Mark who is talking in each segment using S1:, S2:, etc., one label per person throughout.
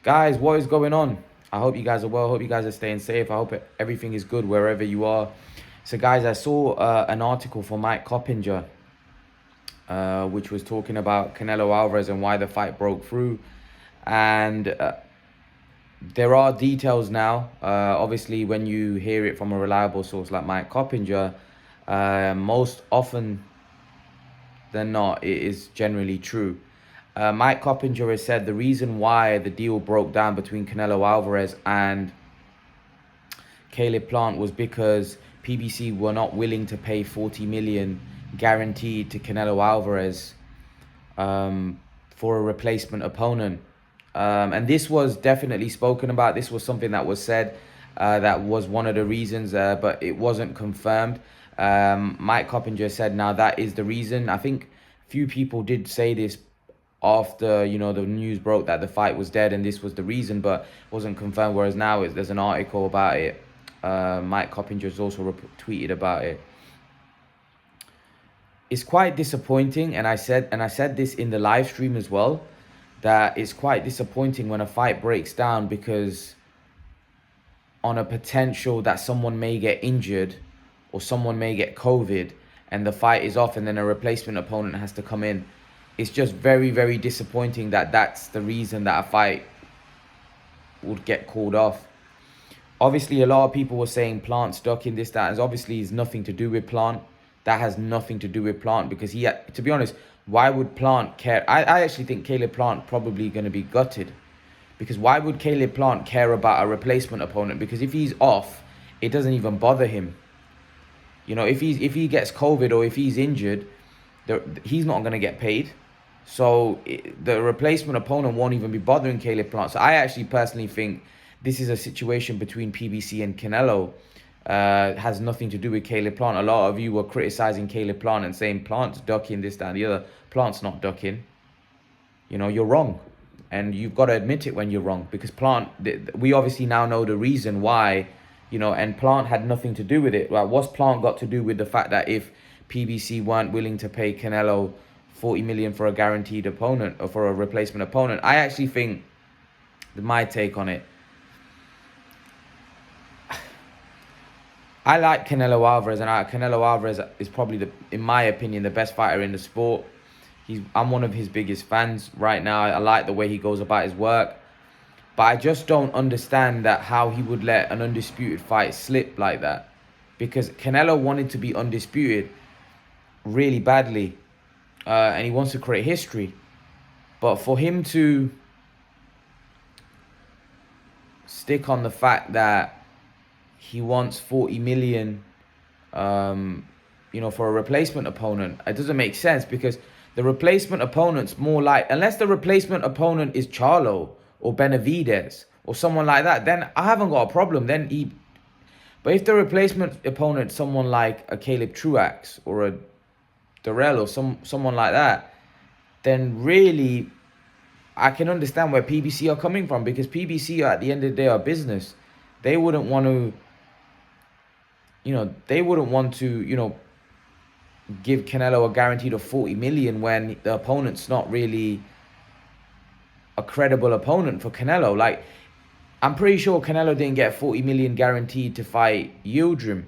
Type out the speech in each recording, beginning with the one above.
S1: Guys, what is going on? I hope you guys are well. I hope you guys are staying safe. I hope everything is good wherever you are. So, guys, I saw an article from Mike Coppinger, which was talking about Canelo Alvarez and why the fight broke through. And there are details now. Obviously, when you hear it from a reliable source like Mike Coppinger, most often than not, it is generally true. Mike Coppinger has said the reason why the deal broke down between Canelo Alvarez and Caleb Plant was because PBC were not willing to pay 40 million guaranteed to Canelo Alvarez for a replacement opponent. And this was definitely spoken about. This was something that was said. That was one of the reasons, but it wasn't confirmed. Mike Coppinger said now that is the reason. I think few people did say this after, the news broke that the fight was dead and this was the reason, but wasn't confirmed. Whereas now there's an article about it. Mike Coppinger has also tweeted about it. It's quite disappointing, and I said this in the live stream as well, that it's quite disappointing when a fight breaks down because on a potential that someone may get injured or someone may get COVID and the fight is off and then a replacement opponent has to come in. It's just very, very disappointing that that's the reason that a fight would get called off. Obviously, a lot of people were saying Plant's ducking this, that. And obviously, it's nothing to do with Plant. That has nothing to do with Plant because to be honest, why would Plant care? I actually think Caleb Plant probably going to be gutted. Because why would Caleb Plant care about a replacement opponent? Because if he's off, it doesn't even bother him. If he gets COVID or if he's injured, he's not going to get paid. So the replacement opponent won't even be bothering Caleb Plant. So I actually personally think this is a situation between PBC and Canelo. Has nothing to do with Caleb Plant. A lot of you were criticizing Caleb Plant and saying Plant's ducking this, that, and the other. Plant's not ducking. You're wrong. And you've got to admit it when you're wrong. Because Plant, we obviously now know the reason why, and Plant had nothing to do with it. Well, what's Plant got to do with the fact that if PBC weren't willing to pay Canelo 40 million for a guaranteed opponent or for a replacement opponent? I actually think, my take on it, I like Canelo Alvarez, and Canelo Alvarez is probably, in my opinion, the best fighter in the sport. I'm one of his biggest fans right now. I like the way he goes about his work. But I just don't understand how he would let an undisputed fight slip like that. Because Canelo wanted to be undisputed really badly. And he wants to create history. But for him to stick on the fact that he wants 40 million, for a replacement opponent, it doesn't make sense because the replacement opponent's more like, unless the replacement opponent is Charlo or Benavidez or someone like that, then I haven't got a problem. But if the replacement opponent is someone like a Caleb Truax or a Darrell or someone like that, then really I can understand where PBC are coming from, because PBC at the end of the day are business. They wouldn't want to, give Canelo a guaranteed of 40 million when the opponent's not really a credible opponent for Canelo. Like, I'm pretty sure Canelo didn't get 40 million guaranteed to fight Yildirim.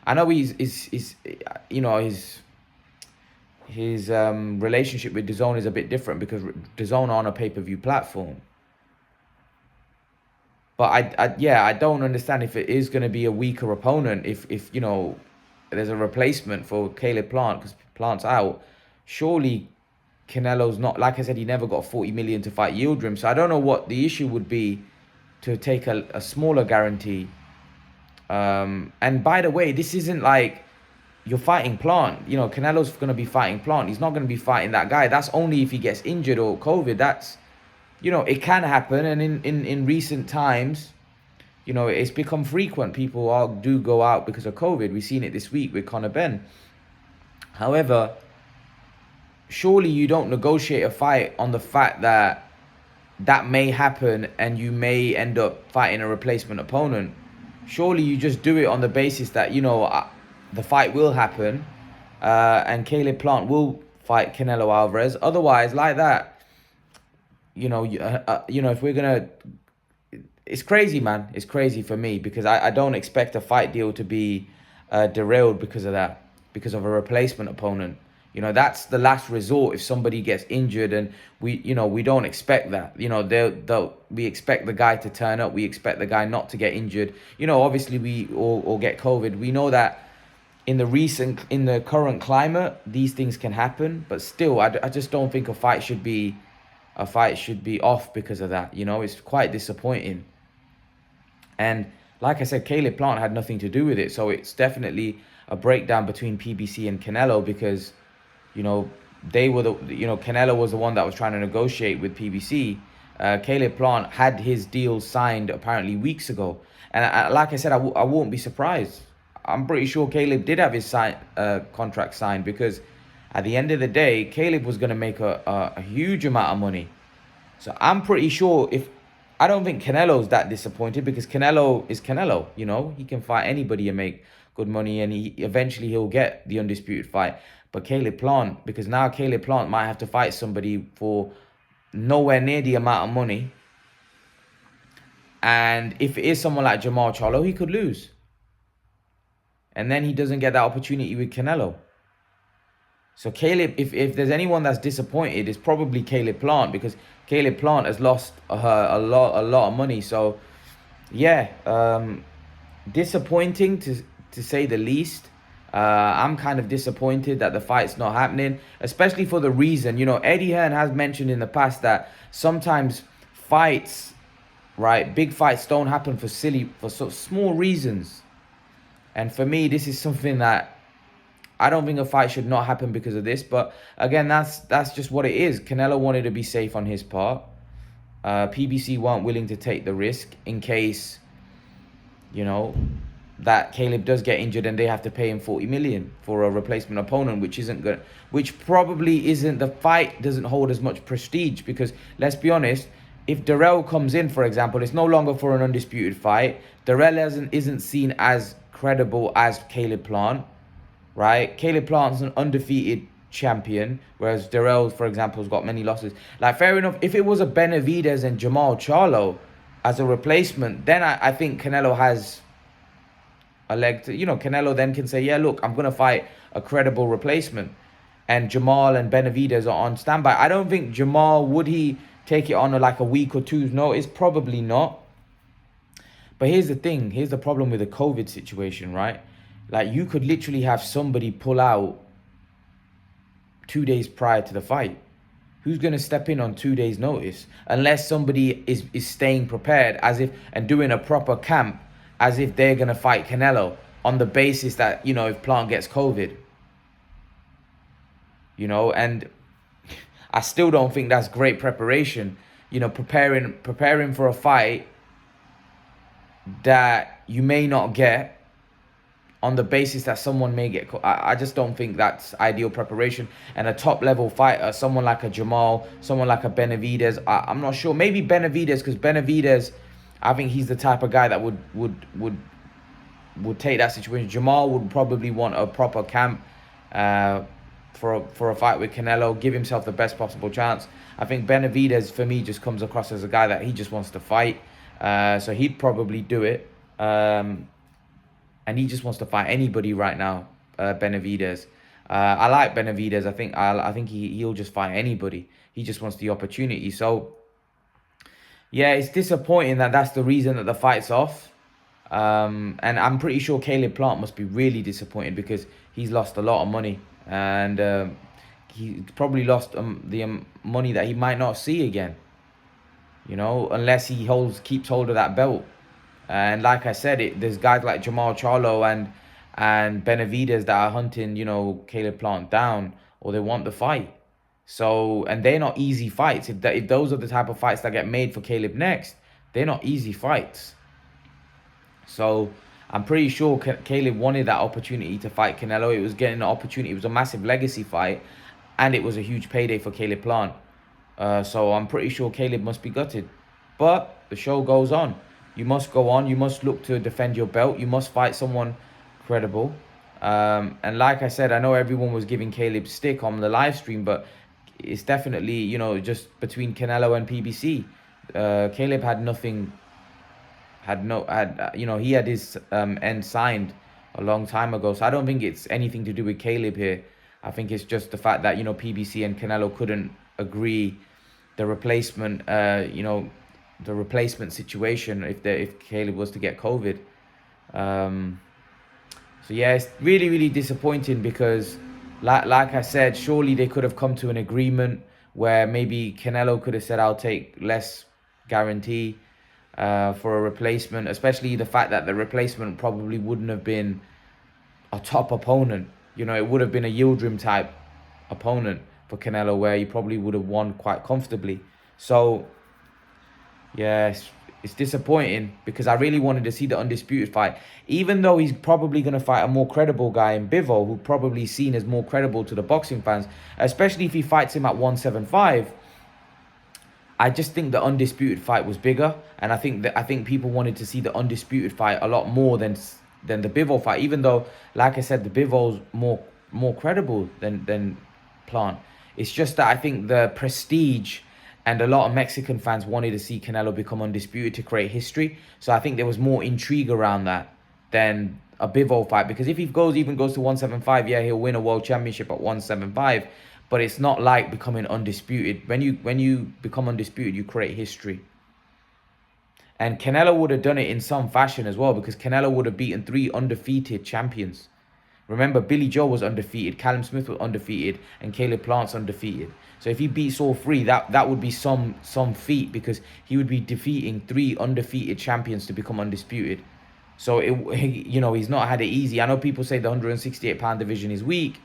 S1: I know his relationship with DAZN is a bit different because DAZN are on a pay-per-view platform. But I don't understand if it is going to be a weaker opponent if there's a replacement for Caleb Plant because Plant's out. Surely Canelo's not, like I said, he never got 40 million to fight Yildirim. So I don't know what the issue would be to take a smaller guarantee. And by the way, this isn't like you're fighting Plant. Canelo's going to be fighting Plant. He's not going to be fighting that guy. That's only if he gets injured or COVID. That's, it can happen. And in recent times, it's become frequent. People do go out because of COVID. We've seen it this week with Conor Benn. However, surely you don't negotiate a fight on the fact that may happen and you may end up fighting a replacement opponent. Surely you just do it on the basis that, the fight will happen and Caleb Plant will fight Canelo Alvarez. Otherwise, like that, if we're gonna, it's crazy, man. It's crazy for me because I don't expect a fight deal to be derailed because of that, because of a replacement opponent. That's the last resort if somebody gets injured, and we don't expect that. We expect the guy to turn up. We expect the guy not to get injured. Obviously or get COVID. We know that in the current climate, these things can happen, but still, I just don't think a fight should be off because of that. It's quite disappointing. And like I said, Caleb Plant had nothing to do with it. So it's definitely a breakdown between PBC and Canelo because, they were Canelo was the one that was trying to negotiate with PBC. Caleb Plant had his deal signed apparently weeks ago. And like I said, I won't be surprised. I'm pretty sure Caleb did have his contract signed because at the end of the day, Caleb was going to make a huge amount of money. So I'm pretty sure I don't think Canelo's that disappointed because Canelo is Canelo, he can fight anybody and make good money, and eventually he'll get the undisputed fight. But Caleb Plant, because now Caleb Plant might have to fight somebody for nowhere near the amount of money. And if it is someone like Jamal Charlo, he could lose. And then he doesn't get that opportunity with Canelo. So Caleb, if there's anyone that's disappointed, it's probably Caleb Plant because Caleb Plant has lost a lot of money. So yeah, disappointing to say the least. I'm kind of disappointed that the fight's not happening, especially for the reason, Eddie Hearn has mentioned in the past that sometimes fights, right, big fights don't happen for sort of small reasons. And for me, this is something that I don't think a fight should not happen because of this. But again, that's just what it is. Canelo wanted to be safe on his part. PBC weren't willing to take the risk in case, that Caleb does get injured and they have to pay him 40 million for a replacement opponent, which probably isn't, the fight doesn't hold as much prestige because let's be honest, if Darrell comes in, for example, it's no longer for an undisputed fight. Darrell isn't seen as credible as Caleb Plant, right? Caleb Plant's an undefeated champion, whereas Darrell, for example, has got many losses. Like, fair enough, if it was a Benavidez and Jamal Charlo as a replacement, then I think Canelo has a leg to, Canelo then can say, yeah, look, I'm going to fight a credible replacement. And Jamal and Benavidez are on standby. I don't think Jamal, would he take it on like a week or two's notice? Probably not. But here's the thing. Here's the problem with the COVID situation, right? Like, you could literally have somebody pull out 2 days prior to the fight. Who's going to step in on 2 days' notice? Unless somebody is staying prepared and doing a proper camp as if they're going to fight Canelo on the basis that, if Plant gets COVID. And I still don't think that's great preparation. Preparing for a fight that you may not get on the basis that someone may get. I just don't think that's ideal preparation. And a top level fighter, someone like a Jamal, someone like a Benavidez, I'm not sure. Maybe Benavidez, because Benavidez, I think he's the type of guy that would take that situation. Jamal would probably want a proper camp for a fight with Canelo, give himself the best possible chance. I think Benavidez, for me, just comes across as a guy that he just wants to fight. So he'd probably do it. And he just wants to fight anybody right now, Benavidez. I like Benavidez. I think he'll just fight anybody. He just wants the opportunity. So yeah, it's disappointing that that's the reason that the fight's off. And I'm pretty sure Caleb Plant must be really disappointed because he's lost a lot of money. And he probably lost the money that he might not see again. Unless he keeps hold of that belt. And like I said, there's guys like Jamal Charlo and Benavidez that are hunting, Caleb Plant down, or they want the fight. So, and they're not easy fights. If those are the type of fights that get made for Caleb next, they're not easy fights. So I'm pretty sure Caleb wanted that opportunity to fight Canelo. It was getting an opportunity. It was a massive legacy fight, and it was a huge payday for Caleb Plant. So I'm pretty sure Caleb must be gutted. But the show goes on. You must go on. You must look to defend your belt. You must fight someone credible. And like I said, I know everyone was giving Caleb stick on the live stream, but it's definitely, you know, just between Canelo and PBC. Caleb had nothing, you know, he had his end signed a long time ago. So I don't think it's anything to do with Caleb here. I think it's just the fact that, you know, PBC and Canelo couldn't agree the replacement, you know, the replacement situation if Caleb was to get COVID. So yeah, it's really, really disappointing because, like I said, surely they could have come to an agreement where maybe Canelo could have said, "I'll take less guarantee for a replacement," especially the fact that the replacement probably wouldn't have been a top opponent. You know, it would have been a Yildirim type opponent for Canelo, where he probably would have won quite comfortably. So yeah, it's disappointing because I really wanted to see the undisputed fight. Even though he's probably going to fight a more credible guy in Bivol, who probably seen as more credible to the boxing fans, especially if he fights him at 175. I just think the undisputed fight was bigger, and I think people wanted to see the undisputed fight a lot more than the Bivol fight. Even though, like I said, the Bivol's more credible than Plant. It's just that I think the prestige and a lot of Mexican fans wanted to see Canelo become undisputed to create history. So I think there was more intrigue around that than a Bivol fight. Because if he even goes to 175, yeah, he'll win a world championship at 175. But it's not like becoming undisputed. When you become undisputed, you create history. And Canelo would have done it in some fashion as well, because Canelo would have beaten 3 undefeated champions. Remember, Billy Joe was undefeated, Callum Smith was undefeated, and Caleb Plant's undefeated. So if he beats all 3, that would be some feat, because he would be defeating 3 undefeated champions to become undisputed. So you know, he's not had it easy. I know people say the 168-pound division is weak,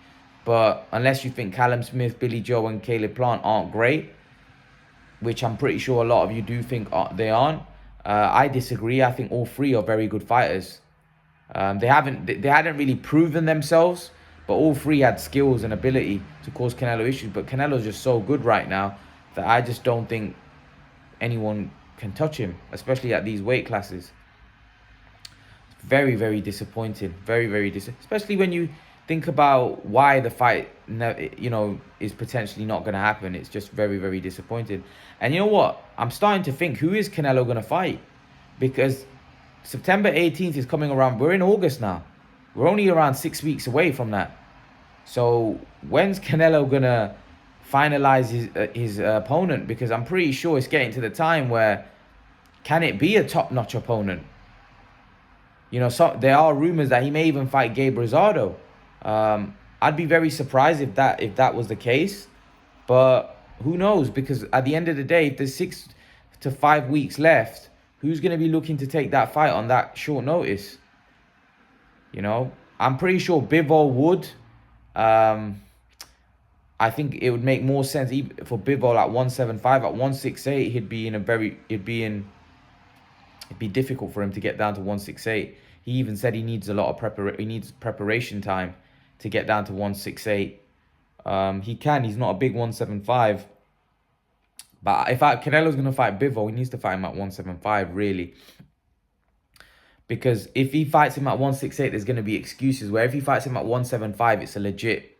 S1: but unless you think Callum Smith, Billy Joe, and Caleb Plant aren't great, which I'm pretty sure a lot of you do think they aren't, I disagree. I think all 3 are very good fighters. They hadn't really proven themselves, but all 3 had skills and ability to cause Canelo issues. But Canelo's just so good right now that I just don't think anyone can touch him, especially at these weight classes. It's very, very disappointing. Very, very disappointing. Especially when you think about why the fight, you know, is potentially not going to happen. It's just very, very disappointing. And you know what? I'm starting to think, who is Canelo going to fight? Because September 18th is coming around. We're in August now. We're only around 6 weeks away from that. So when's Canelo going to finalize his opponent? Because I'm pretty sure it's getting to the time where, can it be a top-notch opponent? You know, so there are rumors that he may even fight Gabe Rosado. I'd be very surprised if that was the case. But who knows? Because at the end of the day, if there's 6 to 5 weeks left, who's going to be looking to take that fight on that short notice? You know, I'm pretty sure Bivol would. I think it would make more sense for Bivol at 175. At 168, it'd be difficult for him to get down to 168. He even said he needs a lot of preparation time to get down to 168. He's not a big 175. But if Canelo's going to fight Bivol, he needs to fight him at 175, really. Because if he fights him at 168, there's going to be excuses. Where if he fights him at 175, it's a legit.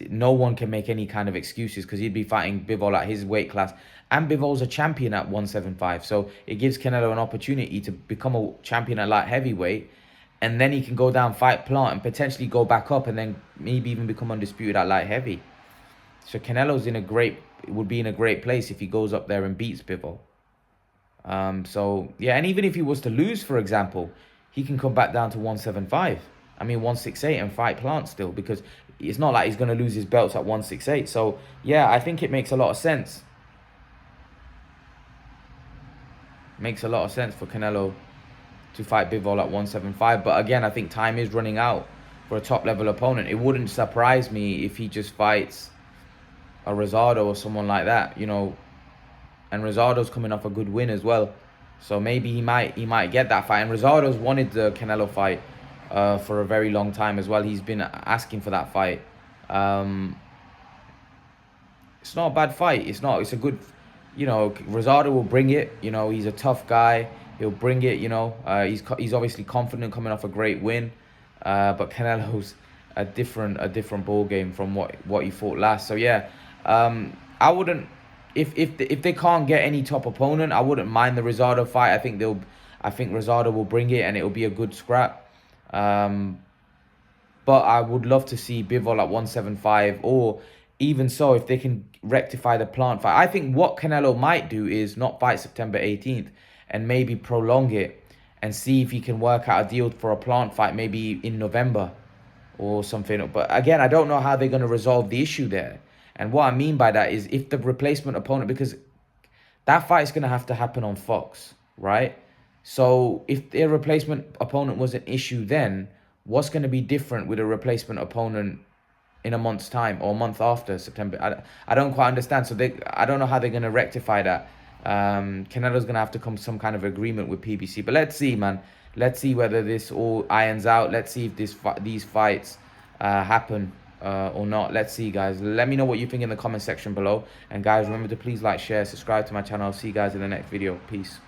S1: No one can make any kind of excuses, because he'd be fighting Bivol at his weight class. And Bivol's a champion at 175. So it gives Canelo an opportunity to become a champion at light heavyweight. And then he can go down, fight Plant, and potentially go back up, and then maybe even become undisputed at light heavy. So Canelo's would be in a great place if he goes up there and beats Bivol. So yeah, and even if he was to lose, for example, he can come back down to 168 and fight Plant still, because it's not like he's going to lose his belts at 168. So yeah, I think it makes a lot of sense. Makes a lot of sense for Canelo to fight Bivol at 175. But again, I think time is running out for a top level opponent. It wouldn't surprise me if he just fights a Rosado or someone like that, you know. And Rosado's coming off a good win as well, so maybe he might get that fight. And Rosado's wanted the Canelo fight for a very long time as well. He's been asking for that fight. It's not a bad fight. It's a good, you know, Rosado will bring it. You know, he's a tough guy. He'll bring it. You know, he's obviously confident coming off a great win. But Canelo's a different ball game from what he fought last. So yeah. I wouldn't, if they can't get any top opponent, I wouldn't mind the Rosado fight. I think Rosado will bring it and it'll be a good scrap. But I would love to see Bivol at 175, or even so, if they can rectify the plant fight. I think what Canelo might do is not fight September 18th and maybe prolong it and see if he can work out a deal for a plant fight maybe in November or something. But again, I don't know how they're going to resolve the issue there. And what I mean by that is if the replacement opponent, because that fight is going to have to happen on Fox, right? So if their replacement opponent was an issue then, what's going to be different with a replacement opponent in a month's time or a month after September? I don't quite understand. So I don't know how they're going to rectify that. Canelo's going to have to come to some kind of agreement with PBC. But let's see, man. Let's see whether this all irons out. Let's see if these fights happen or not. Let's see, guys. Let me know what you think in the comment section below. And guys, remember to please like, share, subscribe to my channel. I'll see you guys in the next video. Peace.